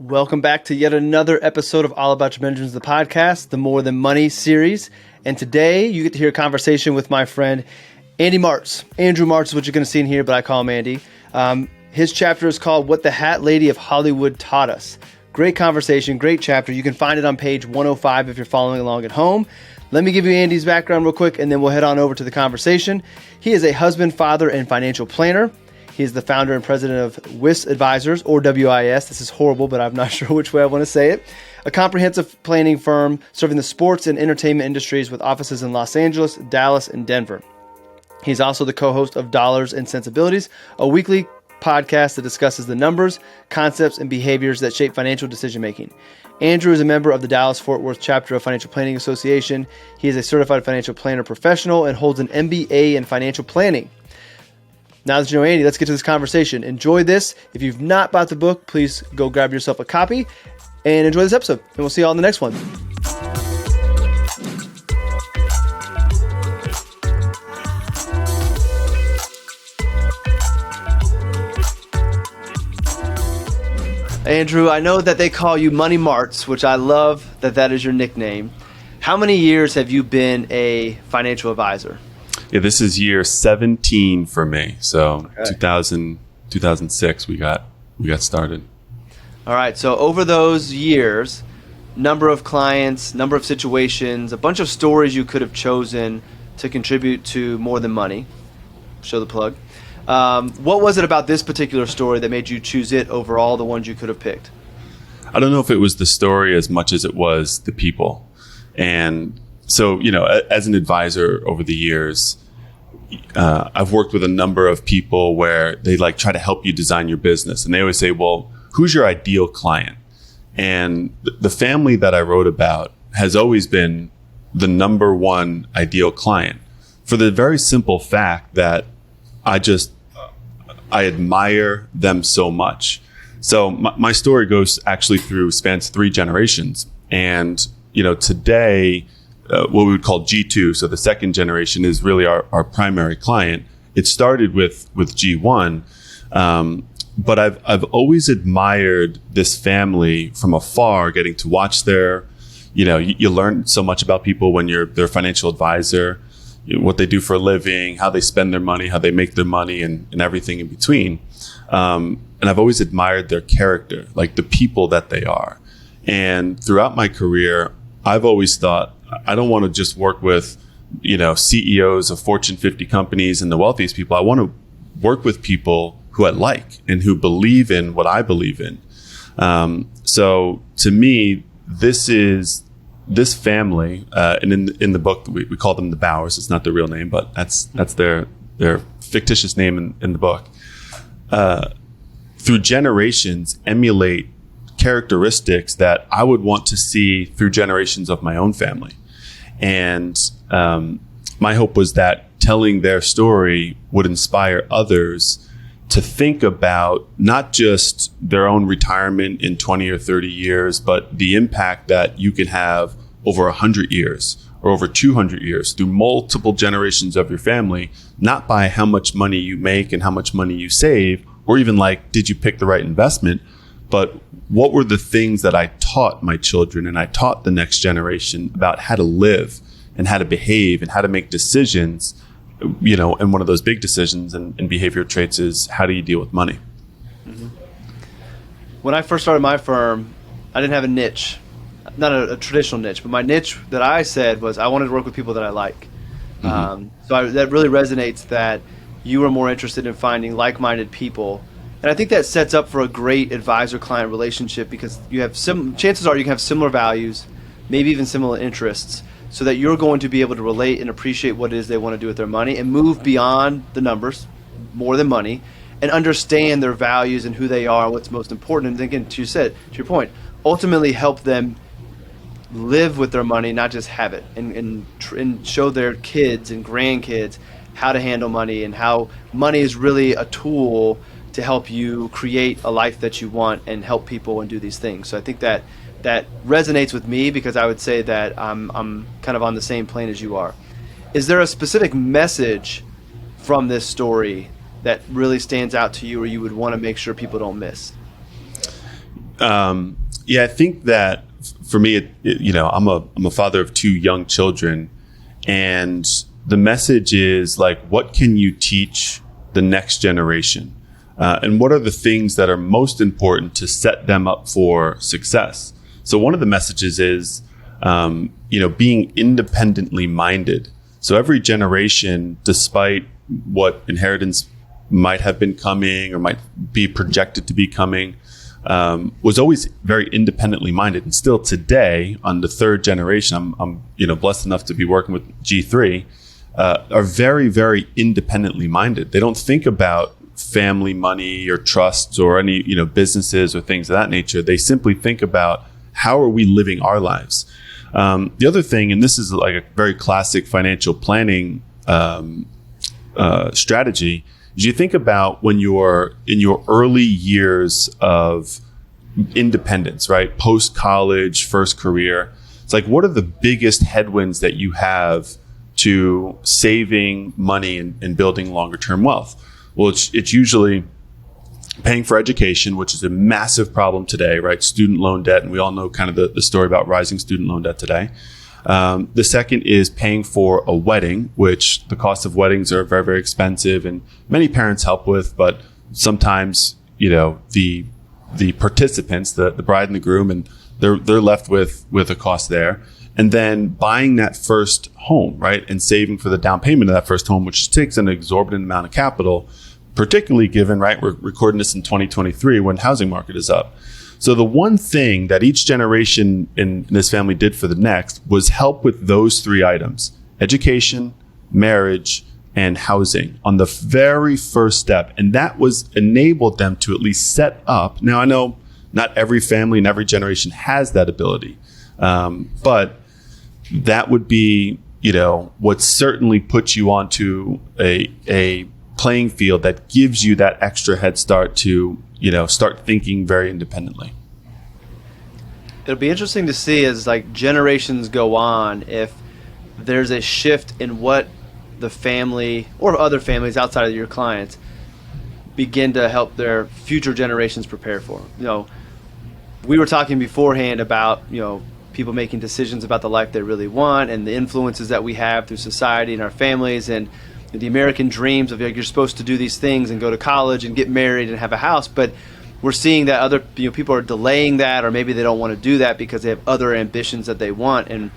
Welcome back to yet another episode of All About Your Benjamins, the podcast, the More Than Money series. And today you get to hear a conversation with my friend, Andy Martz. Andrew Martz is what you're going to see in here, but I call him Andy. His chapter is called What the Hat Lady of Hollywood Taught Us. Great conversation, great chapter. You can find it on page 105 if you're following along at home. Let me give you Andy's background real quick, and then we'll head on over to the conversation. He is a husband, father, and financial planner. He is the founder and president of WIS Advisors, or WIS. This is horrible, but I'm not sure which way I want to say it. A comprehensive planning firm serving the sports and entertainment industries with offices in Los Angeles, Dallas, and Denver. He's also the co-host of Dollars and Sensibilities, a weekly podcast that discusses the numbers, concepts, and behaviors that shape financial decision-making. Andrew is a member of the Dallas-Fort Worth chapter of Financial Planning Association. He is a certified financial planner professional and holds an MBA in financial planning. Now that you know Andy, let's get to this conversation. Enjoy this. If you've not bought the book, please go grab yourself a copy and enjoy this episode. And we'll see you all in the next one. Andrew, I know that they call you Money Martz, which I love that is your nickname. How many years have you been a financial advisor? Yeah, this is year 17 for me. So okay. 2006, we got started. All right. So over those years, number of clients, number of situations, a bunch of stories you could have chosen to contribute to More Than Money. Show the plug. What was it about this particular story that made you choose it over all the ones you could have picked? I don't know if it was the story as much as it was the people. And so, as an advisor over the years, I've worked with a number of people where they try to help you design your business. And they always say, well, who's your ideal client? And the family that I wrote about has always been the number one ideal client for the very simple fact that I admire them so much. So my story spans 3 generations. And, today, what we would call G2, so the second generation is really our primary client. It started with G1, but I've always admired this family from afar, getting to watch you learn so much about people when you're their financial advisor, what they do for a living, how they spend their money, how they make their money, and everything in between. And I've always admired their character, the people that they are. And throughout my career, I've always thought, I don't want to just work with, CEOs of Fortune 50 companies and the wealthiest people. I want to work with people who I like and who believe in what I believe in. So to me, this family, and in the book, we call them the Bowers. It's not their real name, but that's their fictitious name in the book. Through generations, emulate characteristics that I would want to see through generations of my own family. And my hope was that telling their story would inspire others to think about not just their own retirement in 20 or 30 years, but the impact that you can have over 100 years or over 200 years through multiple generations of your family, not by how much money you make and how much money you save, or even did you pick the right investment, but what were the things that I taught my children and I taught the next generation about how to live and how to behave and how to make decisions, and one of those big decisions and behavior traits is, how do you deal with money? Mm-hmm. When I first started my firm, I didn't have a niche, not a traditional niche, but my niche that I said was I wanted to work with people that I like. Mm-hmm. That really resonates that you are more interested in finding like-minded people. And I think that sets up for a great advisor-client relationship because you have chances are you can have similar values, maybe even similar interests, so that you're going to be able to relate and appreciate what it is they want to do with their money and move beyond the numbers, more than money, and understand their values and who they are, what's most important. And again, to your point, ultimately help them live with their money, not just have it, and show their kids and grandkids how to handle money and how money is really a tool to help you create a life that you want and help people and do these things. So I think that resonates with me because I would say that I'm kind of on the same plane as you are. Is there a specific message from this story that really stands out to you or you would want to make sure people don't miss? Yeah, I think that for me, I'm a father of 2 young children, and the message is like, what can you teach the next generation? And what are the things that are most important to set them up for success? So one of the messages is, being independently minded. So every generation, despite what inheritance might have been coming or might be projected to be coming, was always very independently minded. And still today, on the 3rd generation, I'm blessed enough to be working with G3, are very, very independently minded. They don't think about family money or trusts or any, businesses or things of that nature. They simply think about, how are we living our lives? The other thing, and this is like a very classic financial planning strategy, is you think about when you're in your early years of independence, right? Post-college, first career. It's like, what are the biggest headwinds that you have to saving money and building longer term wealth? Well, it's usually paying for education, which is a massive problem today, right? Student loan debt. And we all know kind of the story about rising student loan debt today. The second is paying for a wedding, which the cost of weddings are very, very expensive and many parents help with, but sometimes, the participants, the bride and the groom, and they're left with a cost there. And then buying that first home, right? And saving for the down payment of that first home, which takes an exorbitant amount of capital, particularly given, right, we're recording this in 2023 when housing market is up. So the one thing that each generation in this family did for the next was help with those 3 items: education, marriage, and housing on the very first step. And that was enabled them to at least set up. Now, I know not every family and every generation has that ability, but that would be, what certainly puts you onto a playing field that gives you that extra head start to, start thinking very independently. It'll be interesting to see as like generations go on, if there's a shift in what the family or other families outside of your clients begin to help their future generations prepare for. We were talking beforehand about, people making decisions about the life they really want and the influences that we have through society and our families and the American dreams of, like, you're supposed to do these things and go to college and get married and have a house. But we're seeing that other people are delaying that, or maybe they don't want to do that because they have other ambitions that they want. And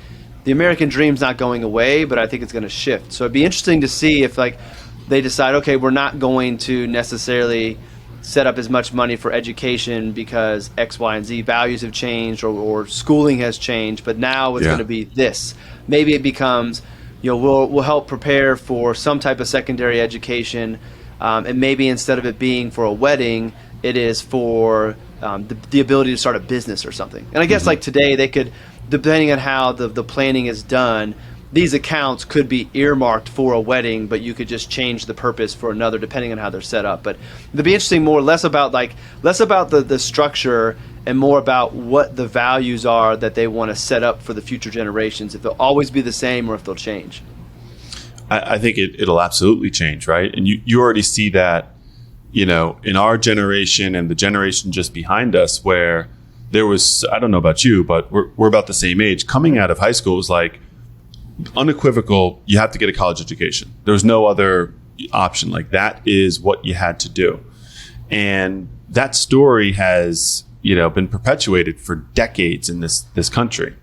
the American dream's not going away, but I think it's going to shift. So it'd be interesting to see if they decide, okay, we're not going to necessarily set up as much money for education because X, Y, and Z values have changed or schooling has changed, but now it's going to be this. Maybe it becomes, we'll help prepare for some type of secondary education, and maybe instead of it being for a wedding, it is for the ability to start a business or something. And I guess like today they could, depending on how the planning is done, these accounts could be earmarked for a wedding, but you could just change the purpose for another depending on how they're set up. But it'd be interesting, less about the structure and more about what the values are that they want to set up for the future generations, if they'll always be the same or if they'll change. I think it'll absolutely change, right? And you already see that, in our generation and the generation just behind us, where there was, I don't know about you, but we're about the same age. Coming out of high school was like unequivocal, you have to get a college education. There was no other option. Like, that is what you had to do. And that story has, been perpetuated for decades in this country.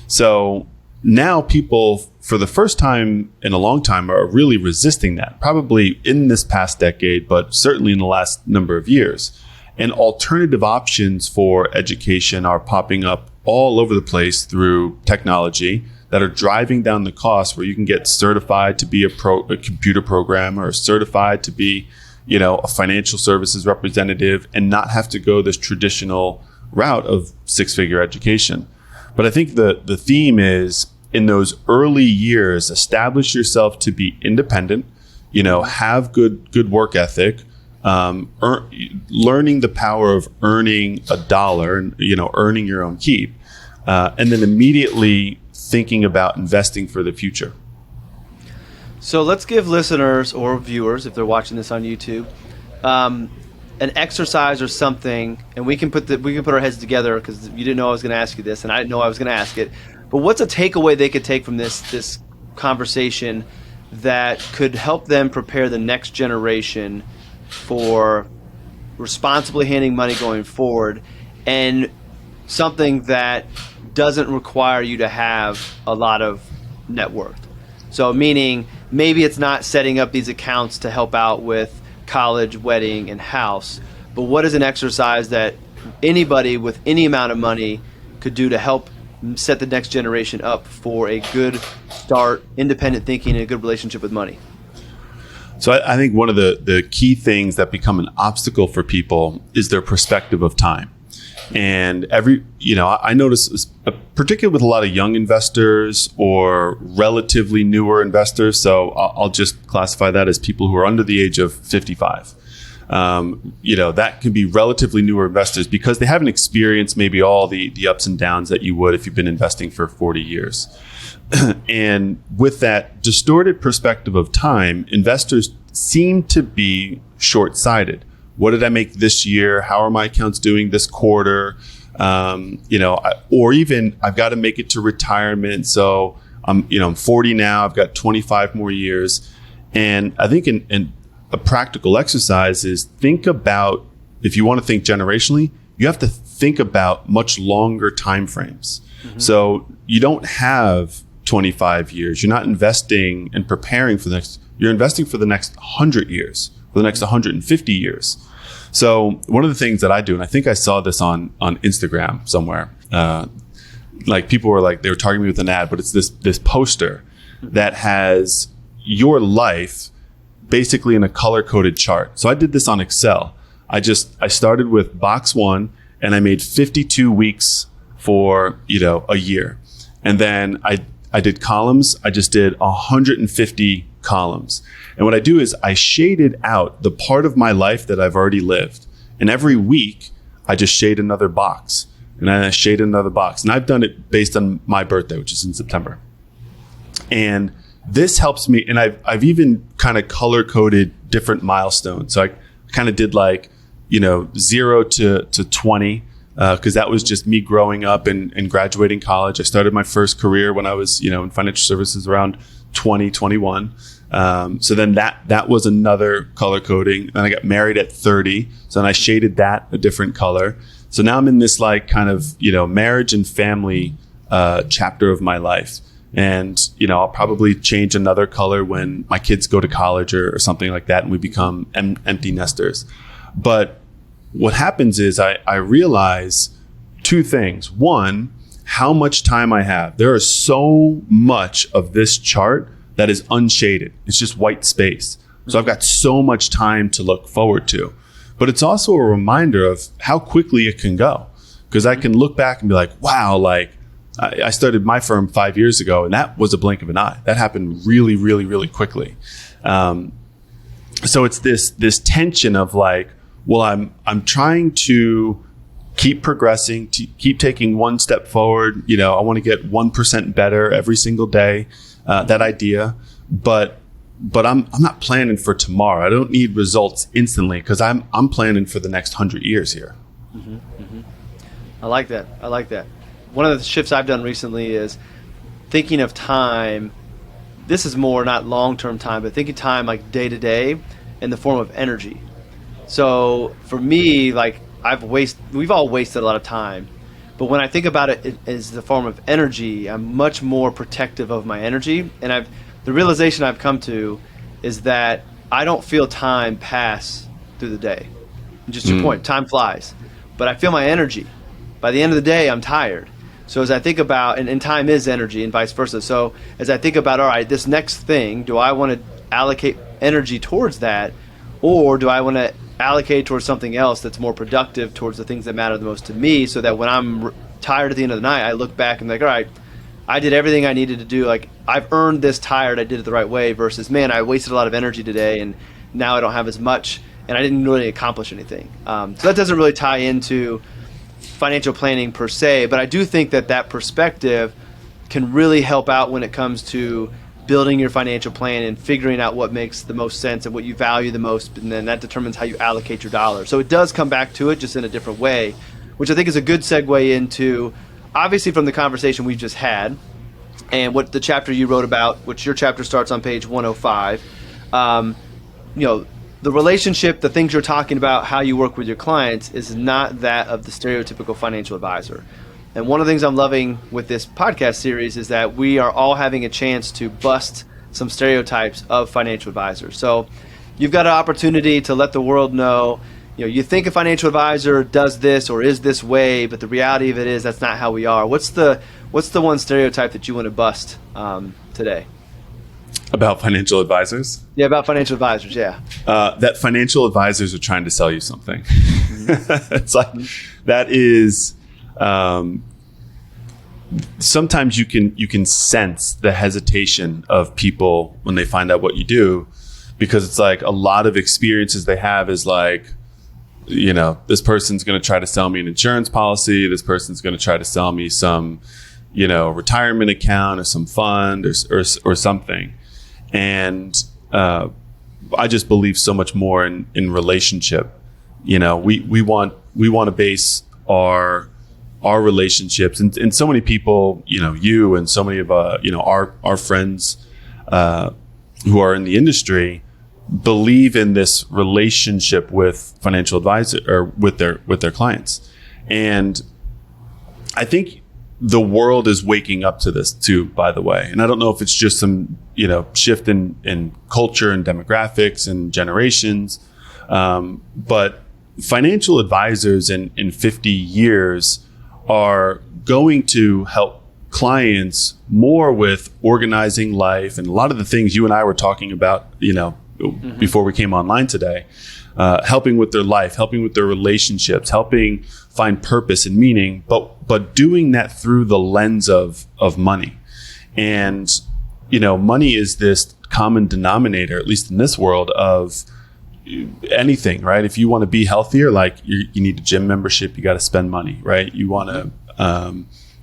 So now people, for the first time in a long time, are really resisting that, probably in this past decade, but certainly in the last number of years. And alternative options for education are popping up all over the place through technology that are driving down the cost, where you can get certified to be a computer programmer, or certified to be, a financial services representative, and not have to go this traditional route of 6-figure education. But I think the theme is, in those early years, establish yourself to be independent, have good work ethic, learning the power of earning a dollar and, earning your own keep, and then immediately thinking about investing for the future. So let's give listeners or viewers, if they're watching this on YouTube, an exercise or something, and we can put our heads together, because you didn't know I was going to ask you this, and I didn't know I was going to ask it. But what's a takeaway they could take from this conversation that could help them prepare the next generation for responsibly handling money going forward, and something that doesn't require you to have a lot of net worth? So meaning maybe it's not setting up these accounts to help out with college, wedding, and house, but what is an exercise that anybody with any amount of money could do to help set the next generation up for a good start, independent thinking, and a good relationship with money? So I think one of the key things that become an obstacle for people is their perspective of time. And I notice, particularly with a lot of young investors or relatively newer investors, so I'll just classify that as people who are under the age of 55. That can be relatively newer investors because they haven't experienced maybe all the ups and downs that you would if you've been investing for 40 years. And with that distorted perspective of time, investors seem to be short-sighted. What did I make this year? How are my accounts doing this quarter? Or even I've got to make it to retirement. So I'm 40 now. I've got 25 more years. And I think in a practical exercise is think about, if you want to think generationally, you have to think about much longer time frames. Mm-hmm. So you don't have 25 years. You're not investing and preparing for you're investing for the next 100 years, for the next 150 years. So one of the things that I do, and I think I saw this on Instagram somewhere, like people were like, they were targeting me with an ad, but it's this poster that has your life basically in a color-coded chart. So I did this on Excel. I started with box 1 and I made 52 weeks for, a year. And then I did columns. I just did 150 columns. And what I do is I shaded out the part of my life that I've already lived. And every week I just shade another box, and then I shade another box. And I've done it based on my birthday, which is in September. And this helps me. And I've even kind of color coded different milestones. So I kind of did 0 to 20. Because that was just me growing up and graduating college. I started my first career when I was, in financial services around 21. So then that was another color coding. Then I got married at 30. So then I shaded that a different color. So now I'm in this kind of, marriage and family chapter of my life. And, I'll probably change another color when my kids go to college or something like that, and we become empty nesters. But what happens is I realize two things. One, how much time I have. There is so much of this chart that is unshaded. It's just white space. So I've got so much time to look forward to. But it's also a reminder of how quickly it can go. Because I can look back and be like, wow, I started my firm 5 years ago, and that was a blink of an eye. That happened really, really, really quickly. So it's this tension of well, I'm trying to keep progressing, to keep taking one step forward. I want to get 1% better every single day. That idea, but I'm not planning for tomorrow. I don't need results instantly because I'm planning for the next 100 years here. Mm-hmm, mm-hmm. I like that. One of the shifts I've done recently is thinking of time. This is more not long-term time, but thinking time day to day in the form of energy. So for me, we've all wasted a lot of time, but when I think about it as the form of energy, I'm much more protective of my energy. And the realization I've come to is that I don't feel time pass through the day. Just your point, time flies, but I feel my energy. By the end of the day, I'm tired. So as I think about, and time is energy and vice versa. So as I think about, all right, this next thing, do I want to allocate energy towards that, or do I want to allocate towards something else that's more productive towards the things that matter the most to me, so that when I'm tired at the end of the night, I look back and all right, I did everything I needed to do. I've earned this tired. I did it the right way versus, man, I wasted a lot of energy today and now I don't have as much and I didn't really accomplish anything. So that doesn't really tie into financial planning per se, but I do think that perspective can really help out when it comes to building your financial plan and figuring out what makes the most sense and what you value the most, and then that determines how you allocate your dollars. So it does come back to it, just in a different way, which I think is a good segue into, obviously, from the conversation we've just had and what the chapter you wrote about, which your chapter starts on page 105. The relationship, the things you're talking about, how you work with your clients is not that of the stereotypical financial advisor. And one of the things I'm loving with this podcast series is that we are all having a chance to bust some stereotypes of financial advisors. So you've got an opportunity to let the world know, you think a financial advisor does this or is this way, but the reality of it is that's not how we are. What's the one stereotype that you want to bust today? About financial advisors? Yeah, about financial advisors, yeah. That financial advisors are trying to sell you something. It's like, that is, sometimes you can sense the hesitation of people when they find out what you do, because it's like a lot of experiences they have is like, this person's going to try to sell me an insurance policy. This person's going to try to sell me some, retirement account or some fund or something. And I just believe so much more in relationship. We want to base our relationships, and so many people, you and so many of our friends who are in the industry believe in this relationship with financial advisor or with their clients. And I think the world is waking up to this too, by the way. And I don't know if it's just some, shift in culture and demographics and generations. But financial advisors in 50 years are going to help clients more with organizing life and a lot of the things you and I were talking about, before we came online today, helping with their life, helping with their relationships, helping find purpose and meaning, but doing that through the lens of money. And, money is this common denominator, at least in this world, of anything, right? If you want to be healthier, like you need a gym membership, you got to spend money, right? You want to,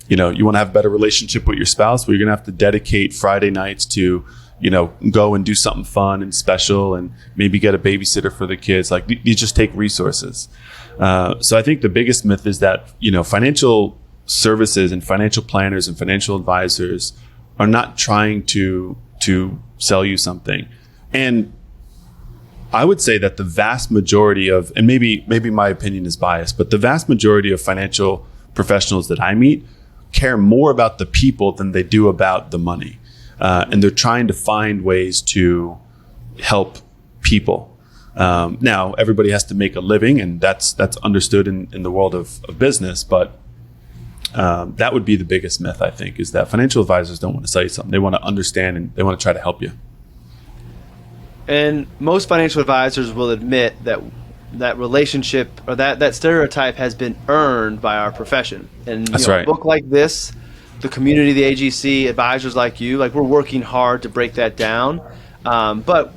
you want to have a better relationship with your spouse, but you're going to have to dedicate Friday nights to, go and do something fun and special and maybe get a babysitter for the kids. Like, you just take resources. So I think the biggest myth is that, financial services and financial planners and financial advisors are not trying to sell you something. And I would say that the vast majority of, and maybe my opinion is biased, but the vast majority of financial professionals that I meet care more about the people than they do about the money. And they're trying to find ways to help people. Now, everybody has to make a living, and that's understood in the world of business. But that would be the biggest myth, I think, is that financial advisors don't want to sell you something. They want to understand, and they want to try to help you. And most financial advisors will admit that relationship or that stereotype has been earned by our profession. And that's right. A book like this, the community, the AGC, advisors like you, we're working hard to break that down. But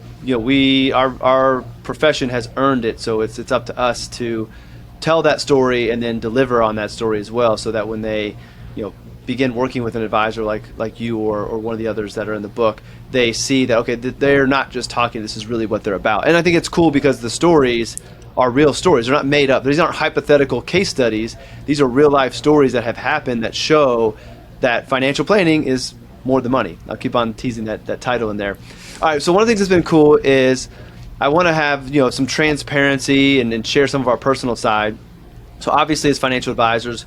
our profession has earned it, so it's up to us to tell that story and then deliver on that story as well, so that when they begin working with an advisor like you or one of the others that are in the book, they see that, okay, they're not just talking, this is really what they're about. And I think it's cool because the stories are real stories. They're not made up. These aren't hypothetical case studies. These are real life stories that have happened that show that financial planning is more than money. I'll keep on teasing that title in there. All right, so one of the things that's been cool is I want to have some transparency and share some of our personal side. So obviously, as financial advisors,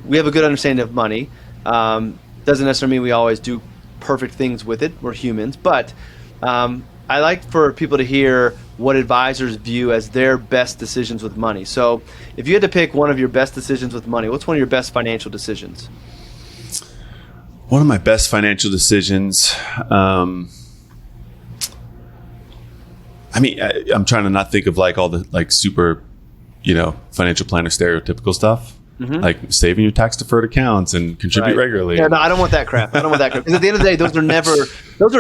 we have a good understanding of money. Doesn't necessarily mean we always do perfect things with it. We're humans. But I like for people to hear what advisors view as their best decisions with money. So if you had to pick one of your best decisions with money, what's one of your best financial decisions? One of my best financial decisions, I'm trying to not think of all the super, financial planner stereotypical stuff. Mm-hmm. Like saving your tax deferred accounts and contribute regularly. Yeah, no, I don't want that crap. Because at the end of the day, those are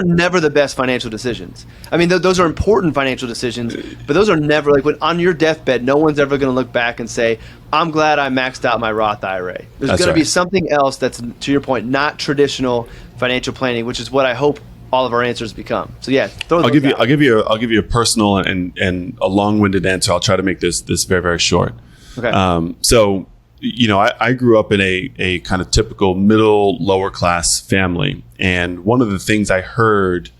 never the best financial decisions. I mean, those are important financial decisions, but those are never when on your deathbed, no one's ever going to look back and say, "I'm glad I maxed out my Roth IRA." There's going to be something else that's, to your point, not traditional financial planning, which is what I hope all of our answers become. So yeah, I'll give you a personal and a long-winded answer. I'll try to make this very, very short. Okay. So, I grew up in a kind of typical middle, lower class family. And one of the things I heard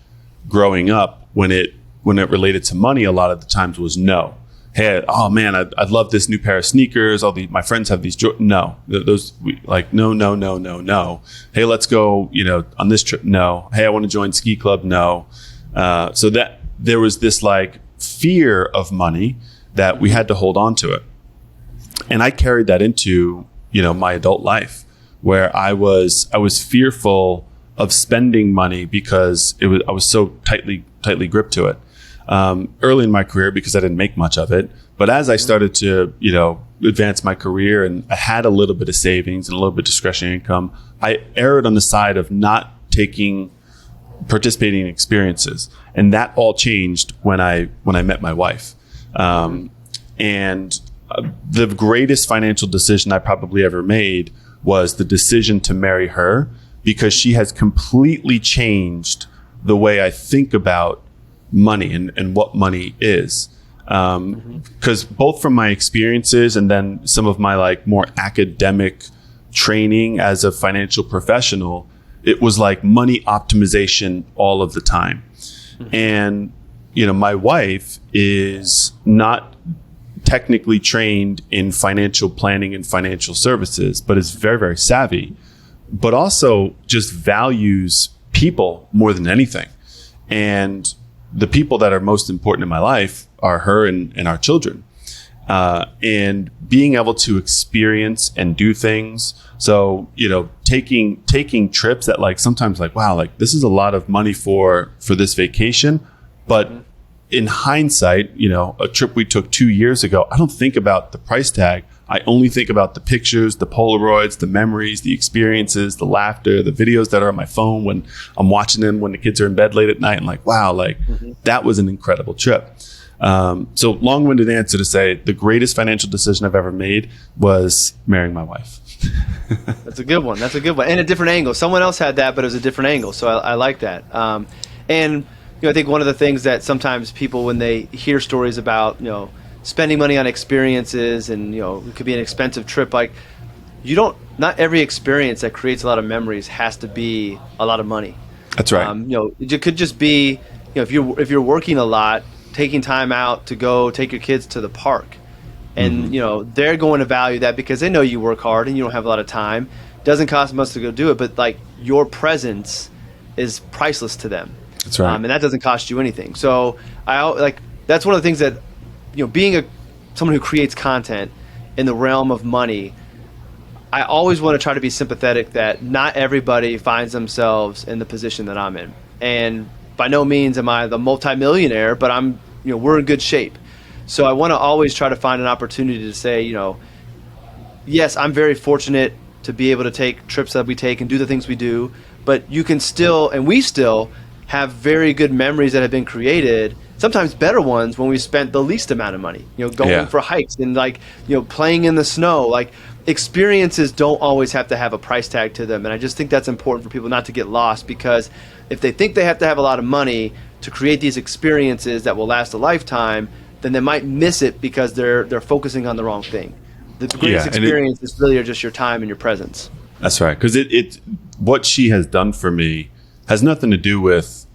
growing up when it related to money a lot of the times was no. Hey, oh man, I'd love this new pair of sneakers. My friends have these. No, no. Hey, let's go, on this trip. No. Hey, I want to join ski club. No. So that there was this like fear of money that we had to hold on to it. And I carried that into, my adult life, where I was fearful of spending money because I was so tightly gripped to it. Early in my career, because I didn't make much of it. But as I started to, advance my career and I had a little bit of savings and a little bit of discretionary income, I erred on the side of not participating in experiences. And that all changed when I met my wife. And the greatest financial decision I probably ever made was the decision to marry her, because she has completely changed the way I think about money and what money is. Because both from my experiences and then some of my like more academic training as a financial professional, it was like money optimization all of the time. And, my wife is not technically trained in financial planning and financial services, but is very, very savvy, but also just values people more than anything. And the people that are most important in my life are her and our children. And being able to experience and do things. So, taking trips that like sometimes like, wow, like this is a lot of money for this vacation. But in hindsight, a trip we took 2 years ago, I don't think about the price tag. I only think about the pictures, the Polaroids, the memories, the experiences, the laughter, the videos that are on my phone when I'm watching them when the kids are in bed late at night. And like, wow, like that was an incredible trip. So long-winded answer to say the greatest financial decision I've ever made was marrying my wife. That's a good one. And a different angle. Someone else had that, but it was a different angle. So I like that. And I think one of the things that sometimes people, when they hear stories about, spending money on experiences and, it could be an expensive trip, like not every experience that creates a lot of memories has to be a lot of money. That's right. It could just be, if you're working a lot, taking time out to go take your kids to the park. And, they're going to value that because they know you work hard and you don't have a lot of time. Doesn't cost much to go do it, but like your presence is priceless to them. That's right. And that doesn't cost you anything. So that's one of the things that, being someone who creates content in the realm of money, I always want to try to be sympathetic that not everybody finds themselves in the position that I'm in. And by no means am I the multimillionaire, but we're in good shape. So I want to always try to find an opportunity to say, yes, I'm very fortunate to be able to take trips that we take and do the things we do, but you can still, and we still, have very good memories that have been created, sometimes better ones when we spent the least amount of money, going for hikes and playing in the snow. Like experiences don't always have to have a price tag to them. And I just think that's important for people not to get lost, because if they think they have to have a lot of money to create these experiences that will last a lifetime, then they might miss it because they're focusing on the wrong thing. The greatest experiences really are just your time and your presence. That's right. Because what she has done for me has nothing to do with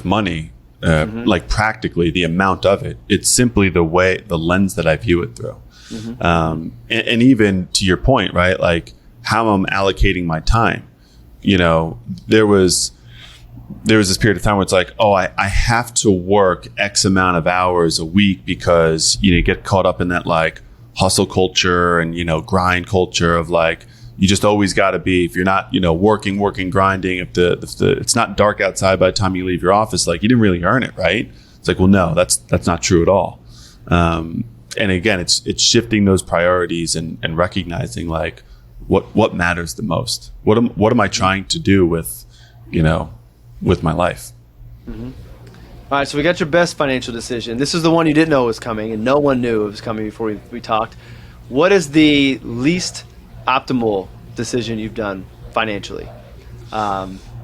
money, like practically the amount of it. It's simply the lens that I view it through. And even to your point, right? Like how I'm allocating my time. There was this period of time where it's like, oh, I have to work X amount of hours a week because, you get caught up in that like hustle culture and, grind culture of like, you just always got to be, if you're not, working, grinding, if it's not dark outside by the time you leave your office, like you didn't really earn it, right? It's like, well, no, that's not true at all. And again, it's shifting those priorities and recognizing like what matters the most. What am I trying to do with my life? Mm-hmm. All right, so we got your best financial decision. This is the one you didn't know was coming, and no one knew it was coming before we talked. What is the least optimal decision you've done financially?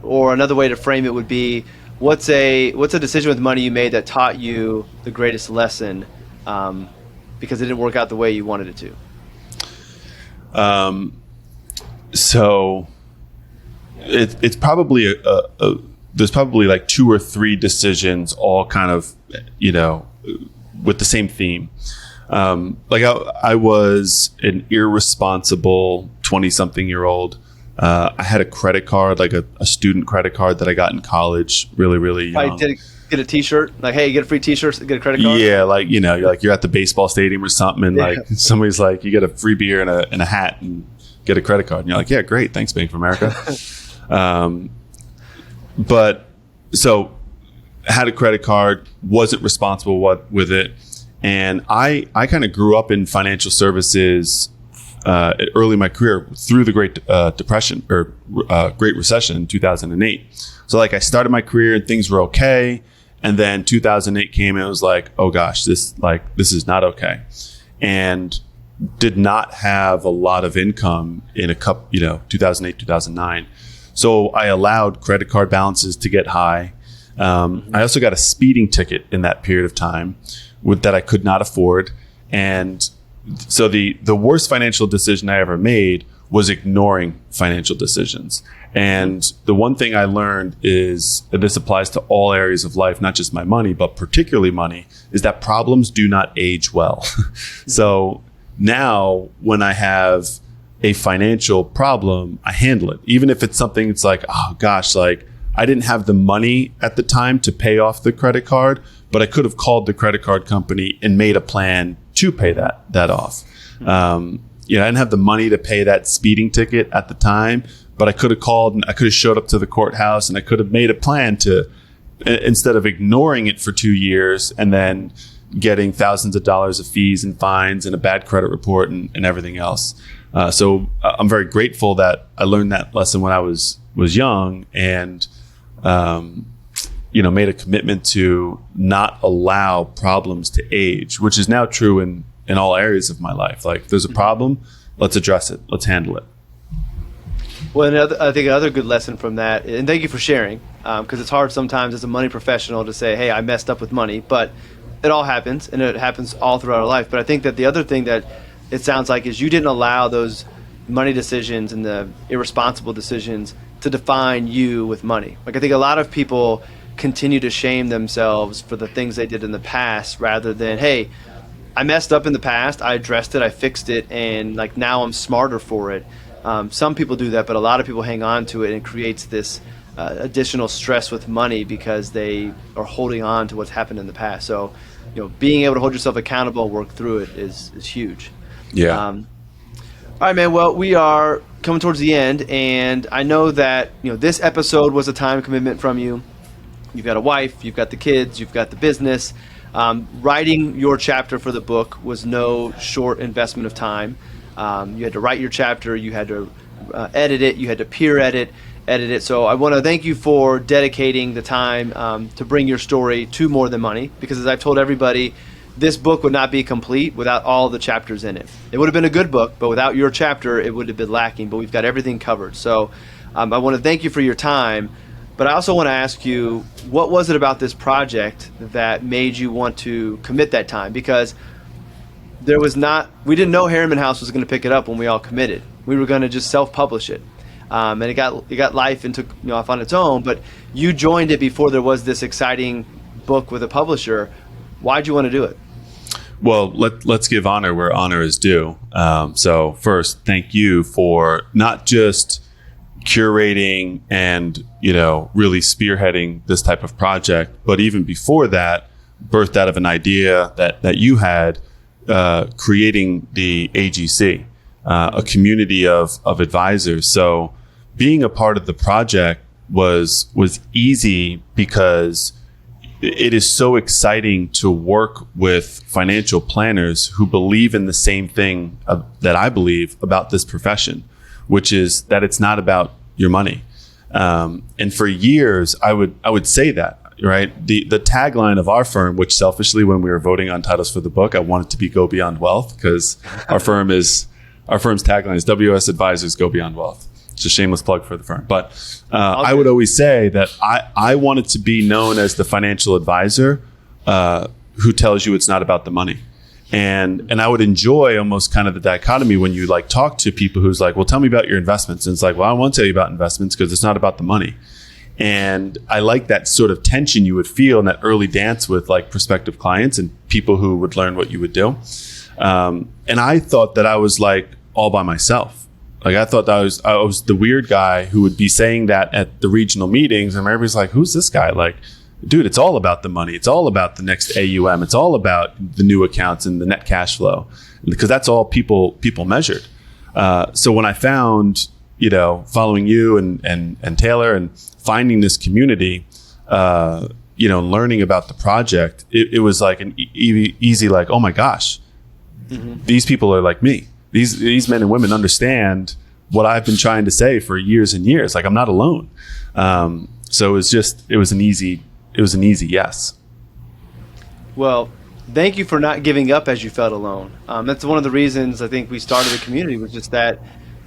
or another way to frame it would be, what's a decision with money you made that taught you the greatest lesson, because it didn't work out the way you wanted it to? So it's probably there's probably like 2 or 3 decisions, all kind of, with the same theme. Like I was an irresponsible 20-something-year-old. I had a credit card, like a student credit card that I got in college, really, really young. Did get a T-shirt? Like, hey, you get a free T-shirt, get a credit card? Yeah, like, you're at the baseball stadium or something, and like somebody's like, you get a free beer and a hat and get a credit card. And you're like, yeah, great. Thanks, Bank of America. But so had a credit card, wasn't responsible with it. And I kind of grew up in financial services early in my career through the Great Depression or Great Recession in 2008. So like I started my career and things were okay. And then 2008 came and it was like, oh gosh, this is not okay. And did not have a lot of income in 2008, 2009. So I allowed credit card balances to get high. I also got a speeding ticket in that period of time that I could not afford. And so the worst financial decision I ever made was ignoring financial decisions. And the one thing I learned is, and this applies to all areas of life, not just my money, but particularly money, is that problems do not age well. So now when I have a financial problem, I handle it. Even if it's something it's like, oh gosh, like I didn't have the money at the time to pay off the credit card, but I could have called the credit card company and made a plan to pay that off. I didn't have the money to pay that speeding ticket at the time, but I could have called and I could have showed up to the courthouse and I could have made a plan to, instead of ignoring it for 2 years and then getting thousands of dollars of fees and fines and a bad credit report and everything else. So I'm very grateful that I learned that lesson when I was young and, made a commitment to not allow problems to age, which is now true in all areas of my life. Like if there's a problem, let's address it. Let's handle it. Well, I think another good lesson from that, and thank you for sharing, because it's hard sometimes as a money professional to say, hey, I messed up with money, but it all happens, and it happens all throughout our life. But I think that the other thing that it sounds like is you didn't allow those money decisions and the irresponsible decisions to define you with money. Like I think a lot of people continue to shame themselves for the things they did in the past rather than, hey, I messed up in the past, I addressed it, I fixed it, and like now I'm smarter for it. Some people do that, but a lot of people hang on to it, and it creates this additional stress with money because they are holding on to what's happened in the past. So, being able to hold yourself accountable and work through it is huge. Yeah. All right, man. Well, we are coming towards the end, and I know that this episode was a time commitment from you. You've got a wife, you've got the kids, you've got the business. Writing your chapter for the book was no short investment of time. You had to write your chapter, you had to edit it, you had to peer edit it. So I want to thank you for dedicating the time to bring your story to More Than Money, because as I've told everybody, this book would not be complete without all the chapters in it. It would have been a good book, but without your chapter, it would have been lacking. But we've got everything covered. So I want to thank you for your time. But I also want to ask you, what was it about this project that made you want to commit that time? Because we didn't know Harriman House was going to pick it up when we all committed. We were going to just self-publish it. And it got life and took off on its own, but you joined it before there was this exciting book with a publisher. Why'd you want to do it? Well, let's give honor where honor is due. So first, thank you for not just curating and really spearheading this type of project, but even before that, birthed out of an idea that you had, creating the AGC, a community of advisors. So being a part of the project was easy because it is so exciting to work with financial planners who believe in the same thing that I believe about this profession, which is that it's not about your money. And for years, I would say that, right? The tagline of our firm, which selfishly, when we were voting on titles for the book, I wanted to be Go Beyond Wealth, because our firm's tagline is WS Advisors Go Beyond Wealth. It's a shameless plug for the firm. But I would always say that I wanted to be known as the financial advisor who tells you it's not about the money. And I would enjoy almost kind of the dichotomy when you like talk to people who's like, well, tell me about your investments. And it's like, well, I won't tell you about investments because it's not about the money. And I like that sort of tension you would feel in that early dance with like prospective clients and people who would learn what you would do. And I thought that I was like all by myself. Like I thought that I was the weird guy who would be saying that at the regional meetings, and everybody's like, who's this guy? Like, dude, it's all about the money. It's all about the next AUM. It's all about the new accounts and the net cash flow, because that's all people measured. So when I found, following you and Taylor and finding this community, learning about the project, it was like an easy, like, oh my gosh, these people are like me. These men and women understand what I've been trying to say for years and years. Like I'm not alone. So it was an easy yes. Well, thank you for not giving up as you felt alone. That's one of the reasons I think we started the community, was just that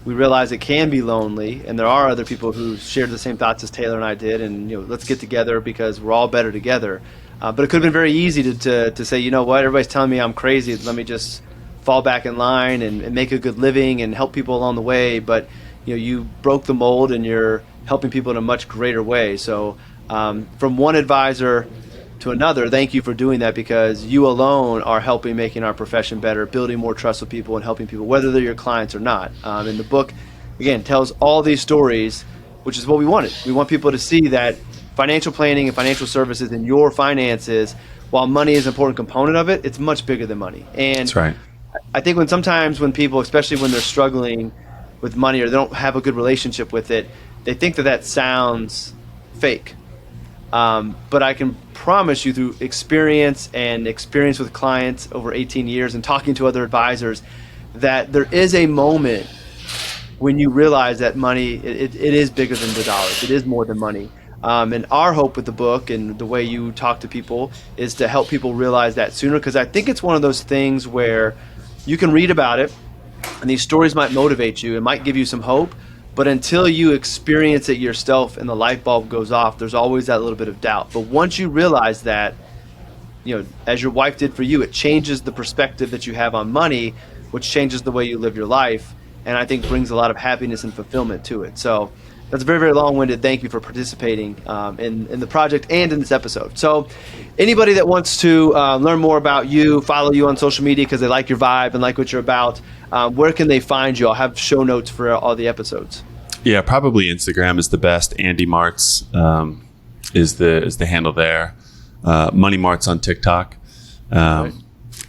we realized it can be lonely, and there are other people who shared the same thoughts as Taylor and I did, and let's get together because we're all better together. But it could have been very easy to say, you know what, everybody's telling me I'm crazy. Let me just fall back in line and make a good living and help people along the way. But you broke the mold, and you're helping people in a much greater way. So from one advisor to another, thank you for doing that, because you alone are helping making our profession better, building more trust with people and helping people, whether they're your clients or not. And the book, again, tells all these stories, which is what we wanted. We want people to see that financial planning and financial services and your finances, while money is an important component of it, it's much bigger than money. And that's right. I think when people, especially when they're struggling with money or they don't have a good relationship with it, they think that sounds fake. But I can promise you, through experience with clients over 18 years and talking to other advisors, that there is a moment when you realize that money, it is bigger than the dollars. It is more than money. And our hope with the book and the way you talk to people is to help people realize that sooner, because I think it's one of those things where you can read about it and these stories might motivate you. It might give you some hope. But until you experience it yourself and the light bulb goes off, there's always that little bit of doubt. But once you realize that, as your wife did for you, it changes the perspective that you have on money, which changes the way you live your life, and I think brings a lot of happiness and fulfillment to it. So that's very, very long-winded. Thank you for participating in the project and in this episode. So anybody that wants to learn more about you, follow you on social media because they like your vibe and like what you're about, where can they find you? I'll have show notes for all the episodes. Yeah, probably Instagram is the best. Andy Martz is the handle there. Money Martz on TikTok. Right.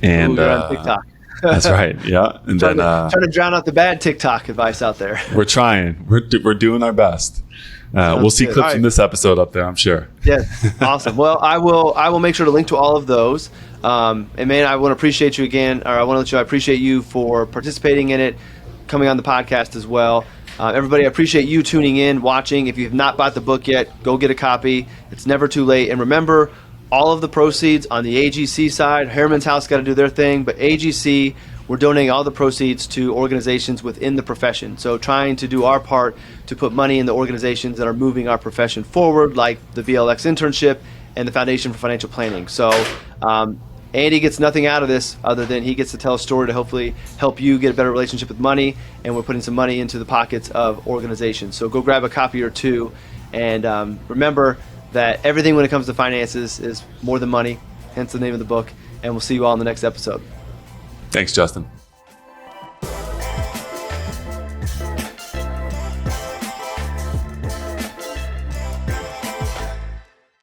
And you're on TikTok. That's right. Yeah. And trying to drown out the bad TikTok advice out there. We're trying. We're doing our best. We'll see clips from this episode up there, I'm sure. Yeah, awesome. Well, I will make sure to link to all of those. And man, I want to appreciate you again, or I want to let you know I appreciate you for participating in it, coming on the podcast as well. Everybody, I appreciate you tuning in, watching. If you have not bought the book yet, go get a copy. It's never too late. And remember, all of the proceeds on the AGC side, Harriman's House got to do their thing, but AGC, we're donating all the proceeds to organizations within the profession. So trying to do our part to put money in the organizations that are moving our profession forward, like the VLX internship and the Foundation for Financial Planning. So Andy gets nothing out of this other than he gets to tell a story to hopefully help you get a better relationship with money, and we're putting some money into the pockets of organizations. So go grab a copy or two, and remember that everything when it comes to finances is more than money, hence the name of the book, and we'll see you all in the next episode. Thanks, Justin.